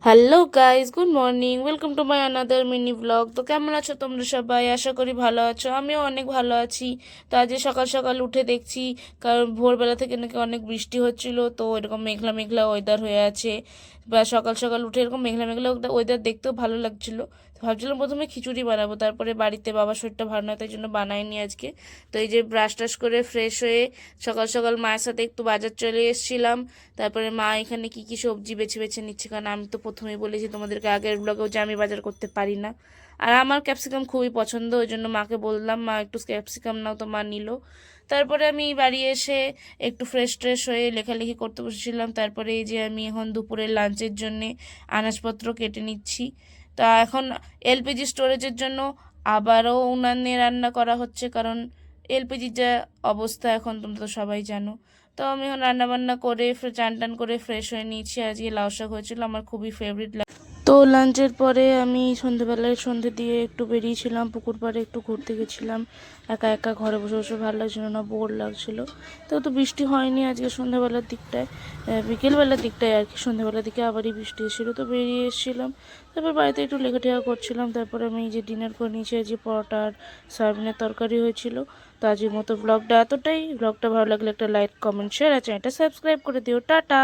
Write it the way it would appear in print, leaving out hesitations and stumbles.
Hello guys, good morning, welcome to my another mini blog. তো কেমন আছো তোমরা সবাই? আশা করি ভালো আছো, আমিও অনেক ভালো আছি। তো আজকে সকাল সকাল উঠে দেখছি, কারণ ভোরবেলা থেকে নাকি অনেক বৃষ্টি হচ্ছিল, তো এরকম মেঘলা মেঘলা ওয়েদার হয়ে আছে। বা সকাল সকাল উঠে এরকম মেঘলা মেঘলা ওয়েদার দেখতেও ভালো লাগছিল। ভাবছিলাম প্রথমে খিচুড়ি বানাবো, তারপরে বাড়িতে বাবার শরীরটা ভালো নয়, তাই জন্য বানাইনি আজকে। তো এই যে ব্রাশ টাশ করে ফ্রেশ হয়ে সকাল সকাল মায়ের সাথে একটু বাজার চলে এসেছিলাম। তারপরে মা এখানে কি কি সবজি বেছে বেছে নিচ্ছে, কারণ আমি তো প্রথমেই বলেছি তোমাদেরকে আগের ব্লগেও যে আমি বাজার করতে পারি না। আর আমার ক্যাপসিকাম খুবই পছন্দ, ওই জন্য মাকে বললাম, মা একটু ক্যাপসিকাম নাও, তো মা নিল। তারপরে আমি বাড়ি এসে একটু ফ্রেশ ট্রেশ হয়ে লেখালেখি করতে বসেছিলাম। তারপরে এই যে আমি এখন দুপুরে লাঞ্চের জন্যে আনাজপত্র কেটে নিচ্ছি। তা এখন এলপিজি স্টোরেজের জন্য আবারও উনানে রান্না করা হচ্ছে, কারণ এলপিজির যা অবস্থা এখন তোমরা তো সবাই জানো। তো আমি এখন রান্নাবান্না করে চান টান করে ফ্রেশ হয়ে নিয়েছি। আজকে লাউ শাক হয়েছিল, আমার খুবই ফেভারিট। তো লাঞ্চের পরে আমি সন্ধেবেলায় সন্ধে দিয়ে একটু বেরিয়েছিলাম, পুকুর পাড়ে একটু ঘুরতে গেছিলাম। একা একা ঘরে বসে বসে ভালো লাগছিল না, বোর লাগছিল। তো বৃষ্টি হয়নি আজকে সন্ধেবেলার দিকটায়, বিকেলবেলার দিকটায় আর কি। সন্ধেবেলার দিকে আবারই বৃষ্টি এসেছিলো, তো বেরিয়ে এসেছিলাম। তারপর বাড়িতে একটু লেখাটেখা করছিলাম। তারপরে আমি যে ডিনার করে নিয়েছি, আজকে পরোটা আর সয়াবিনের তরকারি হয়েছিল। তো আজকের মতো ব্লগটা এতটাই। ব্লগটা ভালো লাগলে একটা লাইক, কমেন্ট, শেয়ার আর চ্যানেলটা সাবস্ক্রাইব করে দিও। টাটা।